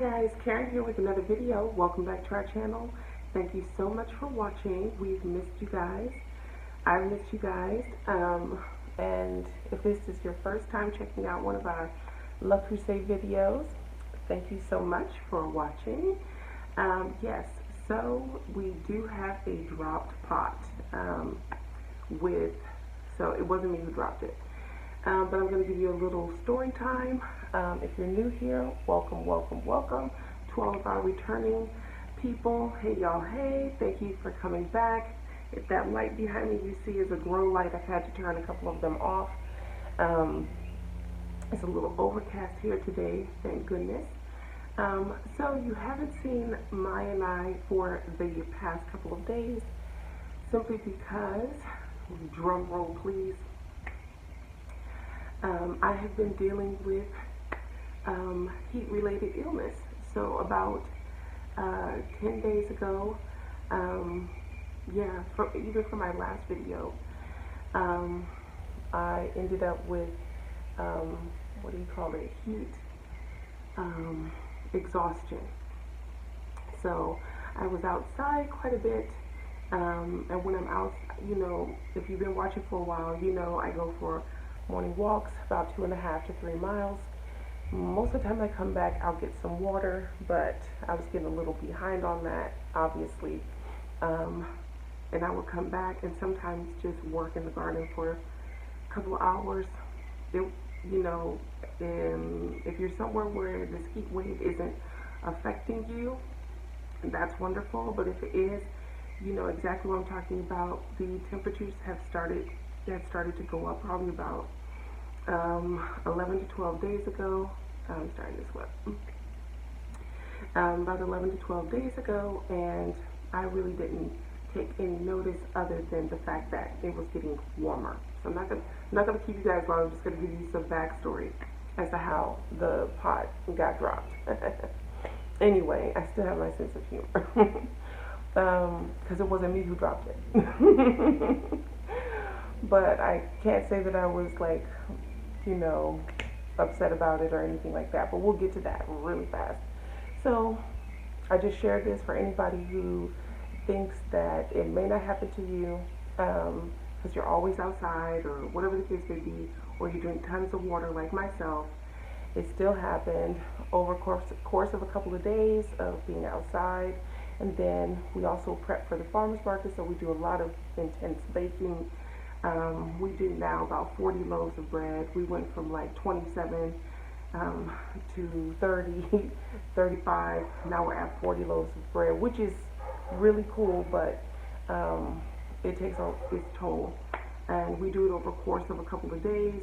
guys, Karen here with another video. Welcome back to our channel. Thank you so much for watching. We've missed you guys. I've missed you guys. And if this is your first time checking out one of our Le Creuset videos, thank you so much for watching. Yes, so we do have a dropped pot so it wasn't me who dropped it. But I'm going to give you a little story time. If you're new here, welcome, welcome, welcome to all of our returning people. Hey y'all, hey, thank you for coming back. If that light behind me you see is a grow light, I've had to turn a couple of them off. It's a little overcast here today, thank goodness. So you haven't seen Maya and I for the past couple of days, simply because, drum roll please, I have been dealing with heat-related illness. So about 10 days ago, even for my last video, I ended up with, what do you call it, heat exhaustion. So I was outside quite a bit, and when I'm out, you know, if you've been watching for a while, you know I go for morning walks, about 2.5 to 3 miles. Most of the time I come back, I'll get some water, but I was getting a little behind on that, obviously. And I would come back and sometimes just work in the garden for a couple of hours. If you're somewhere where this heat wave isn't affecting you, that's wonderful. But if it is, you know exactly what I'm talking about. The temperatures have started to go up probably about 11 to 12 days ago. I'm starting to sweat. About 11 to 12 days ago, and I really didn't take any notice other than the fact that it was getting warmer. So I'm not gonna keep you guys long. I'm just gonna give you some backstory as to how the pot got dropped. Anyway, I still have my sense of humor because it wasn't me who dropped it. But I can't say that I was like, you know, upset about it or anything like that. But we'll get to that really fast. So I just shared this for anybody who thinks that it may not happen to you because you're always outside or whatever the case may be, or you drink tons of water like myself. It still happened over course of a couple of days of being outside. And then we also prep for the farmers market, so we do a lot of intense baking. We do now about 40 loaves of bread. We went from like 27 to 30, 35. Now we're at 40 loaves of bread, which is really cool, but it takes its toll. And we do it over a course of a couple of days.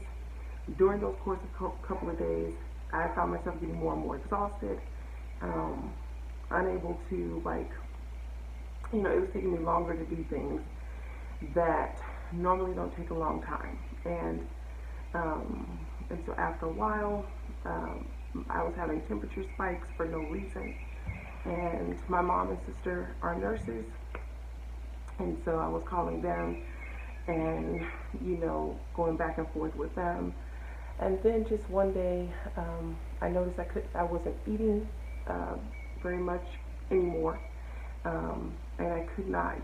During those course of a couple of days, I found myself getting more and more exhausted, unable to, like, you know, it was taking me longer to do things that normally don't take a long time. And so after a while, I was having temperature spikes for no reason. And my mom and sister are nurses, and so I was calling them and, you know, going back and forth with them. And then just one day, I noticed I wasn't eating very much anymore, and I could not,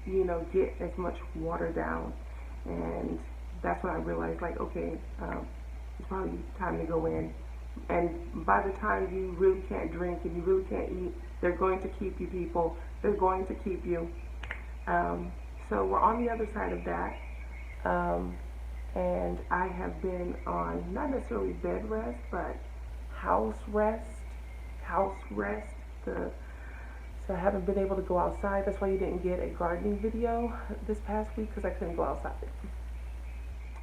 you know, get as much water down. And that's when I realized, like, okay, it's probably time to go in. And by the time you really can't drink and you really can't eat, they're going to keep you, people. They're going to keep you. So we're on the other side of that. And I have been on not necessarily bed rest, but house rest. So I haven't been able to go outside. That's why you didn't get a gardening video this past week, because I couldn't go outside.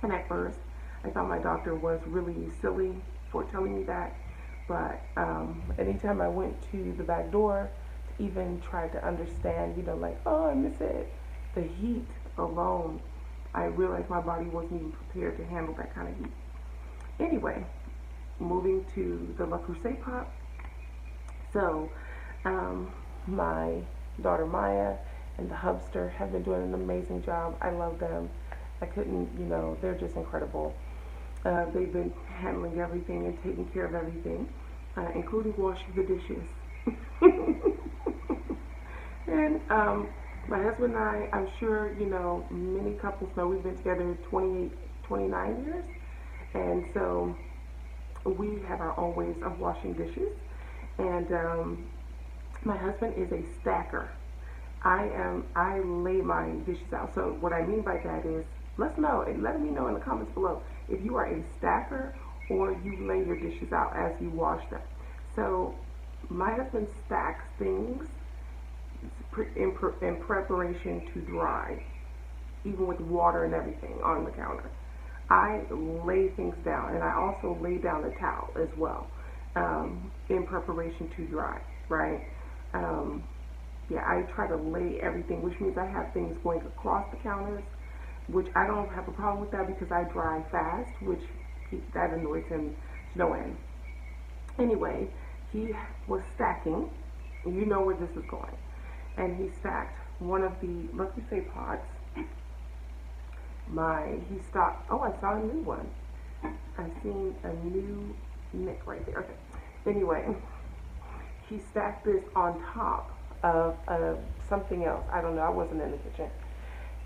And at first, I thought my doctor was really silly for telling me that. But anytime I went to the back door to even try to understand, you know, like, oh, I miss it, the heat alone, I realized my body wasn't even prepared to handle that kind of heat. Anyway, moving to the Le Creuset pot. So, my daughter Maya and the hubster have been doing an amazing job. I love them. I couldn't, you know, they're just incredible. They've been handling everything and taking care of everything. including washing the dishes. And my husband and I'm sure, many couples know we've been together 28, 29 years. And so we have our own ways of washing dishes. And my husband is a stacker. I lay my dishes out. So what I mean by that is, let me know in the comments below if you are a stacker or you lay your dishes out as you wash them. So my husband stacks things in preparation to dry, even with water and everything on the counter. I lay things down, and I also lay down a towel as well, in preparation to dry, right? Yeah, I try to lay everything, which means I have things going across the counters, which I don't have a problem with that because I dry fast, that annoys him to no end. Anyway, he was stacking, and you know where this is going, and he stacked one of the Creuset pots. I saw a new one. I seen a new nick right there. Okay. Anyway, he stacked this on top of something else. I don't know. I wasn't in the kitchen.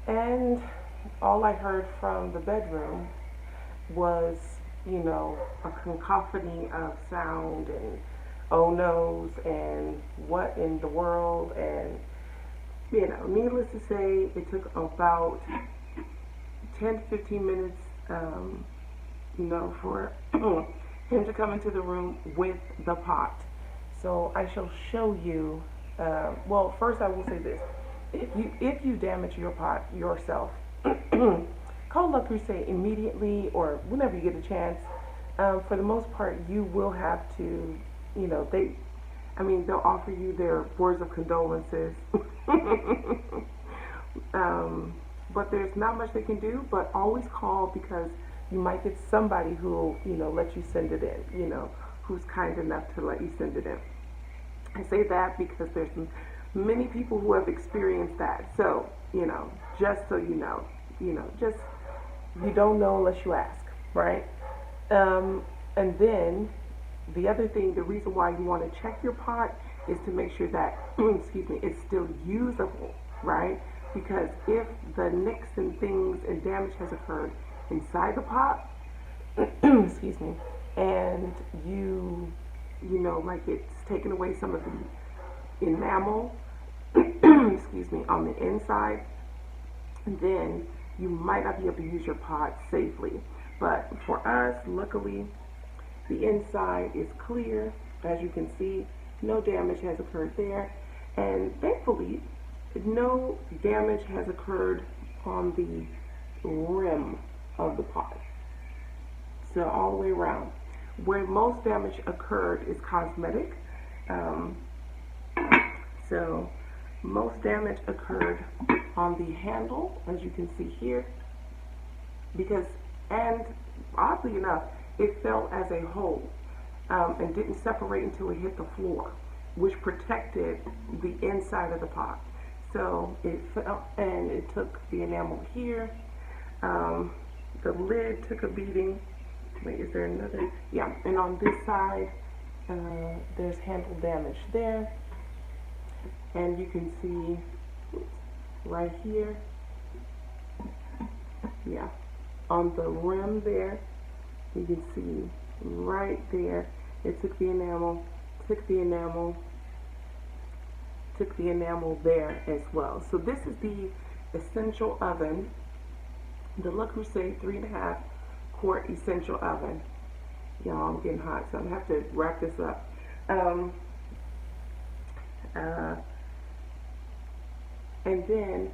And all I heard from the bedroom was, a cacophony of sound and oh no's and what in the world. And, needless to say, it took about 10 to 15 minutes, for him to come into the room with the pot. So I shall show you. Well, first I will say this: if you damage your pot yourself, call Le Creuset immediately or whenever you get a chance. For the most part, you will have to, they'll offer you their words of condolences. But there's not much they can do, but always call because you might get somebody who will, let you send it in, who's kind enough to let you send it in. I say that because there's many people who have experienced that. So, just so you know, just, you don't know unless you ask, right? And then the other thing, the reason why you want to check your pot is to make sure that, it's still usable, right? Because if the nicks and things and damage has occurred inside the pot, and like it's taken away some of the enamel, on the inside, then you might not be able to use your pot safely. But for us, luckily, the inside is clear. As you can see, no damage has occurred there. And thankfully, no damage has occurred on the rim of the pot. So all the way around. Where most damage occurred is cosmetic. So most damage occurred on the handle, as you can see here, and oddly enough, it fell as a whole and didn't separate until it hit the floor, which protected the inside of the pot. So it fell and it took the enamel here. The lid took a beating. Wait, is there another? Yeah, and on this side, there's handle damage there. And you can see right here, yeah, on the rim there, you can see right there, it took the enamel there as well. So this is the essential oven, the Le Creuset 3.5 quart essential oven. Y'all, I'm getting hot, so I'm gonna have to wrap this up. And then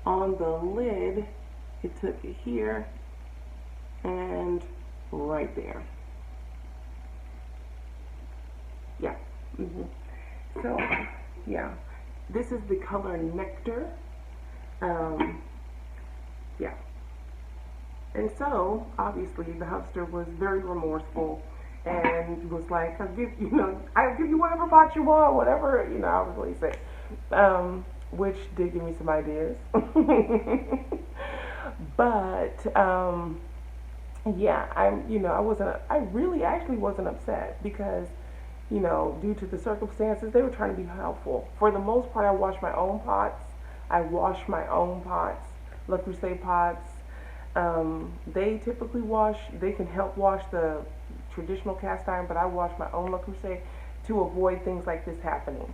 on the lid, it took it here and right there. Yeah. So, yeah, this is the color Nectar. Yeah. And so, obviously, the hubster was very remorseful and was like, I'll give you whatever pot you want, whatever, I was really sick. Which did give me some ideas. But, yeah, I really actually wasn't upset because due to the circumstances, they were trying to be helpful. For the most part, I wash my own pots. Le Creuset pots. They typically they can help wash the traditional cast iron, but I wash my own Le Creuset to avoid things like this happening.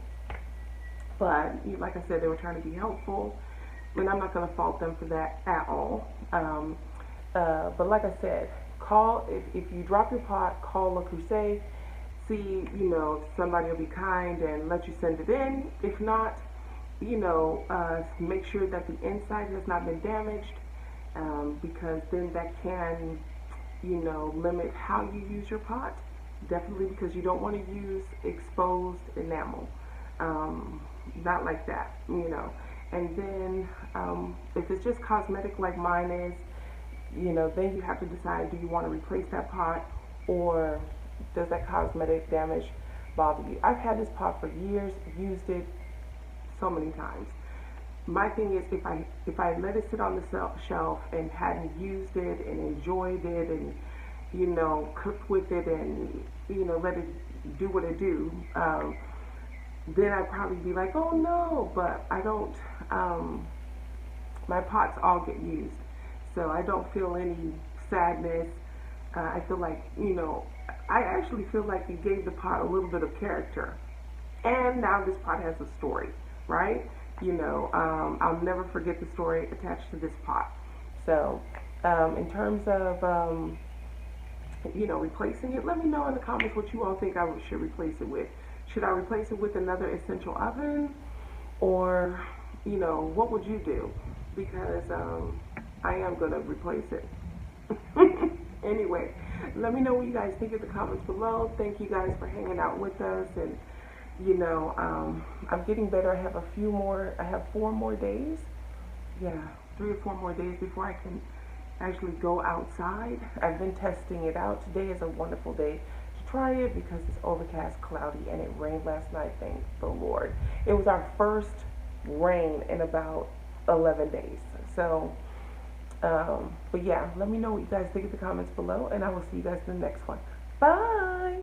But like I said, they were trying to be helpful, and I'm not going to fault them for that at all. But like I said, if you drop your pot, call Le Creuset. See, if somebody will be kind and let you send it in. If not, make sure that the inside has not been damaged, because then that can, limit how you use your pot. Definitely, because you don't want to use exposed enamel. Not like that. And then, if it's just cosmetic like mine is, then you have to decide, do you want to replace that pot, or does that cosmetic damage bother you? I've had this pot for years, used it so many times. My thing is, if I let it sit on the shelf and hadn't used it and enjoyed it and cooked with it and let it do what it do, then I'd probably be like, oh no. But I don't. My pots all get used, so I don't feel any sadness. I feel like, I actually feel like you gave the pot a little bit of character. And now this pot has a story, right? I'll never forget the story attached to this pot. So, in terms of, replacing it, let me know in the comments what you all think I should replace it with. Should I replace it with another essential oven? Or, what would you do? Because I am going to replace it. Anyway, let me know what you guys think in the comments below. Thank you guys for hanging out with us. And, I'm getting better. I have 4 more days. Yeah, 3 or 4 more days before I can actually go outside. I've been testing it out. Today is a wonderful day to try it because it's overcast, cloudy, and it rained last night. Thank the Lord. It was our first rain in about 11 days. So, but yeah, let me know what you guys think in the comments below, and I will see you guys in the next one. Bye!